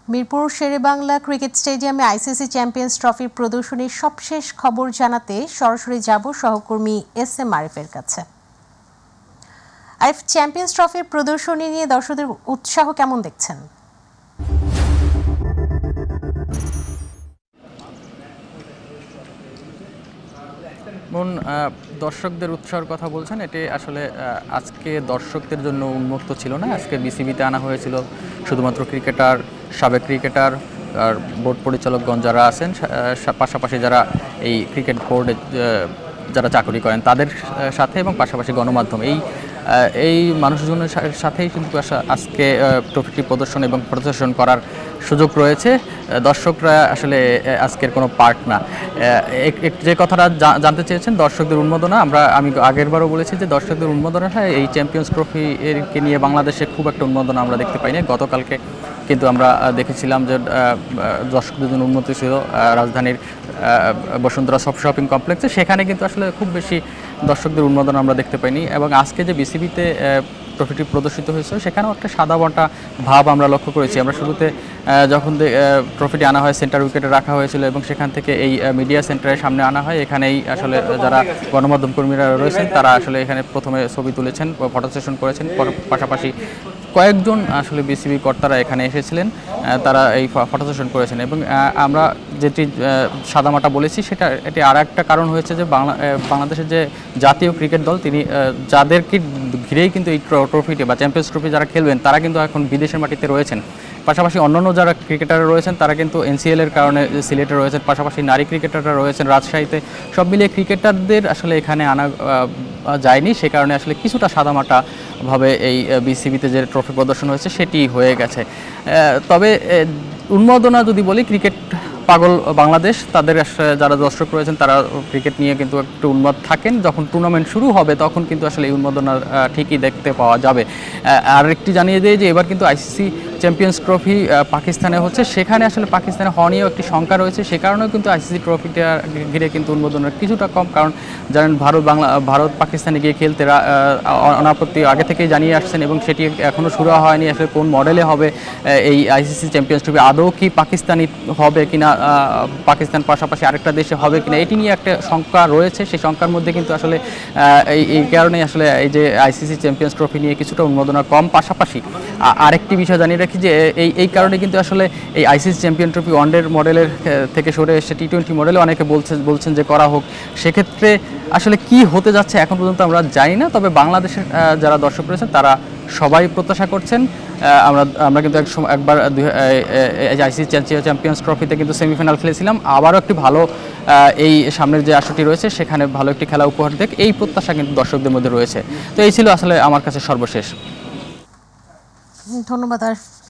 Mirpur Sherebangla cricket স্টেডিয়ামে ICC champions ট্রফির প্রদর্শনীর সবশেষ খবর জানাতে সরাসরি যাব সহকর্মী SM আরিফের কাছে। আরিফ, চ্যাম্পিয়ন্স ট্রফির প্রদর্শনী নিয়ে দর্শকদের উৎসাহ কেমন দেখছেন? দর্শকদের উৎসাহের কথা বলছেন, এটি আসলে আজকে দর্শকদের জন্য উন্মুক্ত ছিল না। আজকে বিসিবিতে আনা হয়েছিল শুধুমাত্র ক্রিকেটার, সাবেক ক্রিকেটার আর বোর্ড পরিচালকগণ যারা আছেন, পাশাপাশি যারা এই ক্রিকেট বোর্ডে যারা চাকরি করেন তাদের সাথে, এবং পাশাপাশি গণমাধ্যম এই মানুষজনের সাথেই কিন্তু আজকে ট্রফিটি প্রদর্শন এবং প্রদর্শন করার সুযোগ রয়েছে। দর্শকরা আসলে আজকের কোনো পার্ট না। যে কথাটা জানতে চেয়েছেন দর্শকদের উন্মাদনা, আমি আগেরবারও বলেছি যে দর্শকদের উন্মাদনা এই চ্যাম্পিয়ন্স ট্রফিকে নিয়ে বাংলাদেশে খুব একটা উন্মাদনা আমরা দেখতে পাইনি। গতকালকে কিন্তু আমরা দেখেছিলাম যে দর্শকদের জন্য উন্মুক্ত ছিল রাজধানীর বসুন্ধরা শপিং কমপ্লেক্সে, সেখানে কিন্তু আসলে খুব বেশি দর্শকদের উন্মাদনা আমরা দেখতে পাইনি। এবং আজকে যে বিসিবিতে ট্রফিটি প্রদর্শিত হয়েছে সেখানেও একটা সাদা বটা ভাব আমরা লক্ষ্য করেছি। আমরা শুরুতে যখন ট্রফিটি আনা হয় সেন্টার উইকেটে রাখা হয়েছিল এবং সেখান থেকে এই মিডিয়া সেন্টারের সামনে আনা হয়। এখানেই আসলে যারা গণমাধ্যম কর্মীরা রয়েছেন তারা আসলে এখানে প্রথমে ছবি তুলেছেন, ফটো সেশন করেছেন। পাশাপাশি কয়েকজন আসলে বিসিবি কর্তারা এখানে এসেছিলেন, তারা এই ফটো সেশন করেছেন। এবং আমরা যেটি সাদামাটা বলেছি এটি আর একটা কারণ হয়েছে যে বাংলাদেশের যে জাতীয় ক্রিকেট দল তিনি যাদেরকে ঘিরেই কিন্তু এই ট্রফিটি বা চ্যাম্পিয়ন্স ট্রফি যারা খেলবেন তারা কিন্তু এখন বিদেশের মাটিতে রয়েছেন। পাশাপাশি অন্যান্য যারা ক্রিকেটাররা রয়েছেন তারা কিন্তু এনসিএলের কারণে সিলেটে রয়েছেন, পাশাপাশি নারী ক্রিকেটাররা রয়েছেন রাজশাহীতে। সব মিলিয়ে ক্রিকেটারদের আসলে এখানে আনা যায়নি, সে কারণে আসলে কিছুটা সাদামাটাভাবে এই বিসিবিতে যে ট্রফি প্রদর্শন হয়েছে সেটি হয়ে গেছে। তবে উন্মাদনা যদি বলি, ক্রিকেট পাগল বাংলাদেশ, তাদের যারা দর্শক রয়েছেন তারা ক্রিকেট নিয়ে কিন্তু একটু উন্মাদ থাকেন। যখন টুর্নামেন্ট শুরু হবে তখন কিন্তু আসলে এই উন্মাদনা ঠিকই দেখতে পাওয়া যাবে। আর একটি জানিয়ে দেয় যে এবার কিন্তু আইসিসি চ্যাম্পিয়ন্স ট্রফি পাকিস্তানে হচ্ছে, সেখানে আসলে পাকিস্তানে হওয়া নিয়েও একটি শঙ্কা রয়েছে। সে কারণেও কিন্তু আইসিসি ট্রফিটা ঘিরে কিন্তু উন্মাদনা কিছুটা কম। কারণ জানেন ভারত পাকিস্তানে গিয়ে খেলতে অনাপত্তি আগে থেকেই জানিয়ে আসছেন এবং সেটি এখনও শুরু হয়নি। আসলে কোন মডেলে হবে এই আইসিসি চ্যাম্পিয়ন্স ট্রফি, আদৌ কি পাকিস্তানি হবে কিনা, পাকিস্তান পাশাপাশি আরেকটা দেশে হবে কিনা, এটি নিয়ে একটা শঙ্কা রয়েছে। সেই শঙ্কার মধ্যে কিন্তু আসলে এই কারণে আসলে এই যে আইসিসি চ্যাম্পিয়ন্স ট্রফি নিয়ে কিছুটা উন্মাদনা কম। পাশাপাশি আরেকটি বিষয় জানিয়ে রাখি যে এই কারণে কিন্তু আসলে এই আইসিসি চ্যাম্পিয়ন ট্রফি ওয়ানডের মডেলের থেকে সরে এসে T20 মডেলে অনেকে বলছেন যে করা হোক। সেক্ষেত্রে আসলে কি হতে যাচ্ছে এখন পর্যন্ত আমরা জানি না। তবে বাংলাদেশের যারা দর্শক রয়েছেন তারা সবাই প্রত্যাশা করছেন। আমরা কিন্তু একবার আইসিসি চ্যাম্পিয়ন্স ট্রফিতে কিন্তু সেমিফাইনাল খেলেছিলাম, আবারও একটি ভালো এই সামনের যে আসরটি রয়েছে সেখানে ভালো একটি খেলা উপহার দেখ, এই প্রত্যাশা কিন্তু দর্শকদের মধ্যে রয়েছে। তো এই ছিল আসলে আমার কাছে সর্বশেষ। ধন্যবাদ।